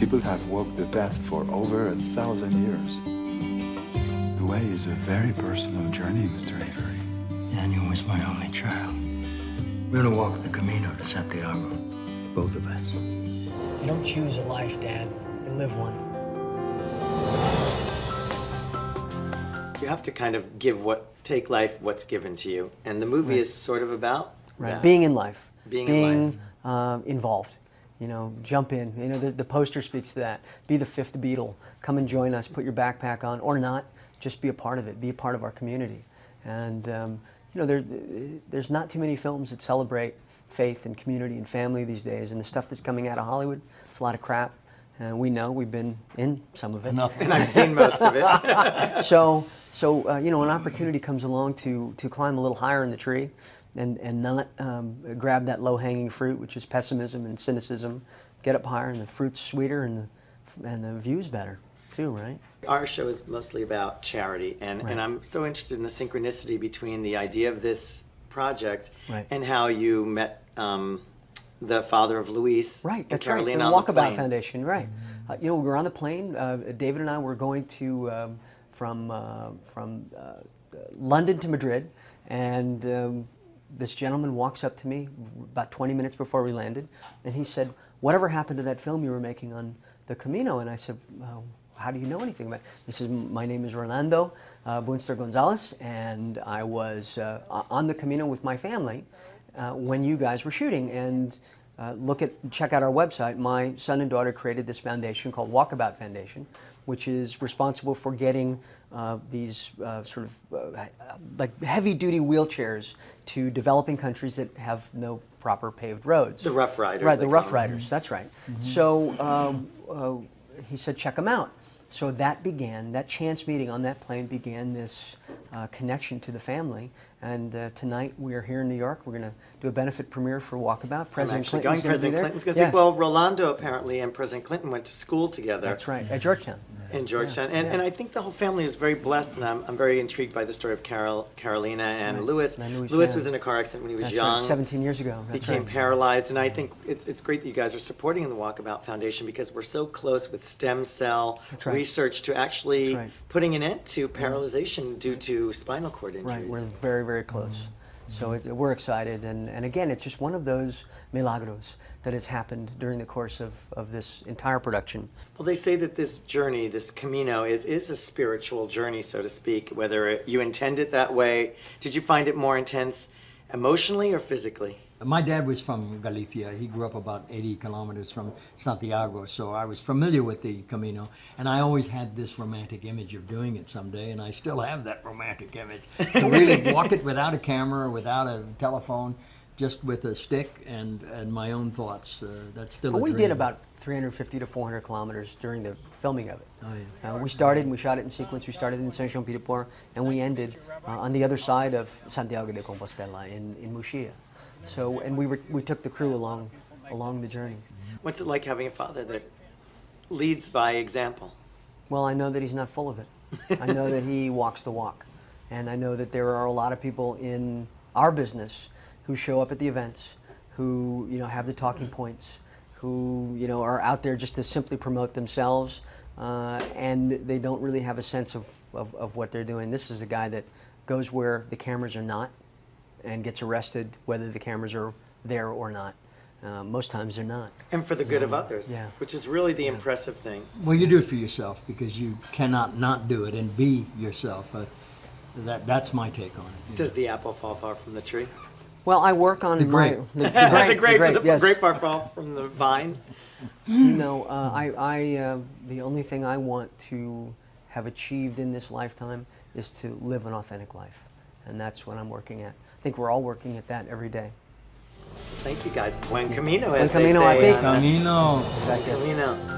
People have walked the path for over 1,000 years. The way is a very personal journey, Mr. Avery. Daniel was my only child. We're gonna walk the Camino to Santiago, both of us. You don't choose a life, Dad. You live one. You have to kind of take life what's given to you. And the movie is sort of about that. Being in life. Being in involved. You know, jump in. You know, the poster speaks to that. Be the fifth Beatle. Come and join us. Put your backpack on, or not. Just be a part of it. Be a part of our community. And you know, there's not too many films that celebrate faith and community and family these days. And the stuff that's coming out of Hollywood, it's a lot of crap. And we know, we've been in some of it. And I've seen most of it. So you know, an opportunity comes along to climb a little higher in the tree and not grab that low-hanging fruit, which is pessimism and cynicism. Get up higher, and the fruit's sweeter, and the view's better too, right? Our show is mostly about charity, and I'm so interested in the synchronicity between the idea of this project and how you met the father of Luis and Carolina the on the Walkabout plane. Foundation, right. You know, we were on the plane. David and I were going to, from London to Madrid, and this gentleman walks up to me about 20 minutes before we landed, and he said, "Whatever happened to that film you were making on the Camino?" And I said, "How do you know anything about it?" He says, "My name is Rolando Bunster Gonzalez, and I was on the Camino with my family when you guys were shooting. And check out our website. My son and daughter created this foundation called Walkabout Foundation, which is responsible for getting these sort of like heavy-duty wheelchairs to developing countries that have no proper paved roads." The Rough Riders. Right, the Rough Riders, that's right. So he said, check them out. So that chance meeting on that plane began this connection to the family. And tonight we are here in New York. We're going to do a benefit premiere for Walkabout. President Clinton's going to be there. Clinton's going to say, well, Rolando apparently and President Clinton went to school together. That's right, at Georgetown. In Georgetown. And I think the whole family is very blessed, and I'm very intrigued by the story of Carolina and Louis. Louis was in a car accident when he was young. Right, 17 years ago. Became paralyzed, and I think it's great that you guys are supporting the Walkabout Foundation, because we're so close with stem cell research to actually putting an end to paralyzation due to spinal cord injuries. Right, we're very, very close. So we're excited, and again, it's just one of those milagros that has happened during the course of this entire production. Well, they say that this journey, this Camino, is a spiritual journey, so to speak, whether you intend it that way. Did you find it more intense emotionally or physically? My dad was from Galicia. He grew up about 80 kilometers from Santiago, so I was familiar with the Camino, and I always had this romantic image of doing it someday, and I still have that romantic image. To really walk it without a camera, without a telephone, just with a stick and my own thoughts. That's still a dream. We did about 350 to 400 kilometers during the filming of it. Oh, yeah. We started and we shot it in sequence. We started in Saint-Jean-Pied-de-Port, and we ended on the other side of Santiago de Compostela in Muxía. So, and we took the crew along the journey. What's it like having a father that leads by example? Well, I know that he's not full of it. I know that he walks the walk. And I know that there are a lot of people in our business who show up at the events, who, you know, have the talking points, who, you know, are out there just to simply promote themselves, and they don't really have a sense of what they're doing. This is a guy that goes where the cameras are not and gets arrested whether the cameras are there or not. Most times they're not. And for the good of others, which is really the impressive thing. Well, you do it for yourself because you cannot not do it and be yourself. That's my take on it. Does the apple fall far from the tree? Well, I work on the grape. The grape. Does the grape fall from the vine? No, the only thing I want to have achieved in this lifetime is to live an authentic life. And that's what I'm working at. I think we're all working at that every day. Thank you, guys. Buen camino, as Buen camino, they say. Camino. Camino.